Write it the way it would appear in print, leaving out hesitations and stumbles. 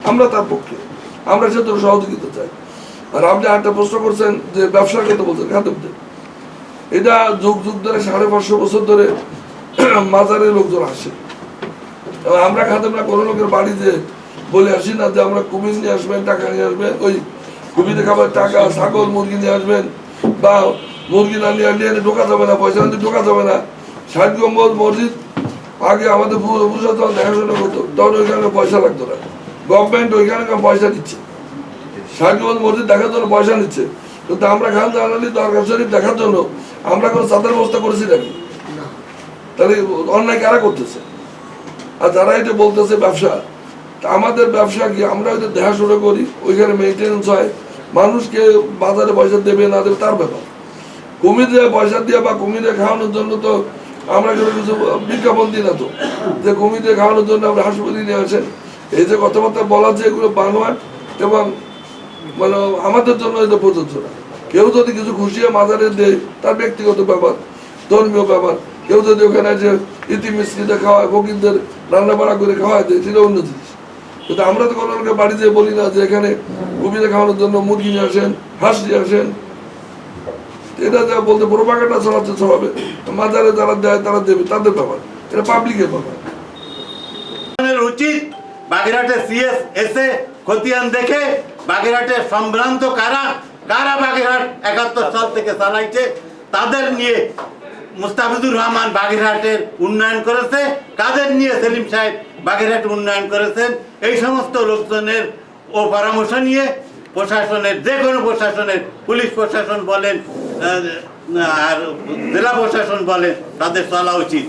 আমরা তার পক্ষে, আমরা সেটা সহযোগিতা চাই। আর আপনি একটা প্রশ্ন করছেন যে ব্যবসার কথা বলছেন খাদেমদের, এটা যুগ যুগ ধরে 550 বছর ধরে মাজারে লোকজন আসে। আমরা খাদেমরা কোনো লোকের বাড়িতে বলে আসি না যে আমরা কুমির নিয়ে আসবেন, টাকা নিয়ে আসবেন, ওই কুমিরে খাবার টাকা, ছাগল মুরগি নিয়ে আসবেন, বা মুরগি না নিয়ে নিয়ে ঢোকা যাবে না, পয়সা নিয়ে ঢোকা যাবে না। 60 গম্বুজ মসজিদ আগে আমাদের প্রশাসন দেখাশোনা করতো, তখন ওইখানে পয়সা লাগতো না, গভর্নমেন্ট ওইখানে পয়সা দিচ্ছে। 60 গম্বুজ মসজিদ দেখার জন্য পয়সা নিচ্ছে, কিন্তু আমরা খান জানালি দরকার শরীফ দেখার জন্য আমরা কোনো চাঁদের ব্যবস্থা করেছি নাকি? তাহলে অন্যায় কারা করতেছে? আর যারা এটা বলতেছে ব্যবসা, আমাদের ব্যবসা কি আমরা হয়তো দেখাশোনা করি, ওইখানে মেনটেন্স হয়, মানুষকে বাজারে পয়সা দেবে না দেবে তার ব্যাপার। কুমিরে পয়সা দিয়ে বা কুমিরে খাওয়ানোর জন্য তো আমরা কিছু বিজ্ঞাপন দিই না তো, যে কুমিরে খাওয়ানোর জন্য আমরা হাসপাতালে নিয়ে আসেন। এই যে কথাবার্তা বলা যে এগুলো বানোয়াট এবং মানে আমাদের জন্য এটা প্রযোজ্য না। কেউ যদি কিছু খুশি মাজারে দেয় তার ব্যক্তিগত ব্যাপার, ধর্মীয় ব্যাপার। কেউ যদি ওখানে যে ইতি মিস্ত্রিতে খাওয়ায়, ফকিরদের রান্না বাড়া করে খাওয়ায় দেয়, সেটা অন্য জিনিস। কিন্তু আমরা তো কোনো লোকের বাড়িতে বলি না যে এখানে কুমিরে খাওয়ানোর জন্য মুরগি নিয়ে আসেন, হাঁস নিয়ে আসেন। এটা যা বলতে প্রোপাগান্ডা চালাচ্ছে সবাবে, মাজারে যারা দেয় তারা দেবে, তাদের ব্যাপার, এটা পাবলিকের ব্যাপার। উচিত বাগেরহাটে সিএস এসে খতিয়ান দেখে বাগেরহাটে সম্ভ্রান্ত কারা কারা বাগেরহাট 71 সাল থেকে চালাইছে তাদের নিয়ে মুস্তাফিজুর রহমান বাগেরহাটের উন্নয়ন করেছে, কাদের নিয়ে সেলিম সাহেব বাগেরহাট উন্নয়ন করেছেন, এই সমস্ত লোকজনের ও পরামর্শ নিয়ে প্রশাসনের, যে কোনো প্রশাসনের, পুলিশ প্রশাসন বলেন আর জেলা প্রশাসন বলেন, তাদের চলা উচিত।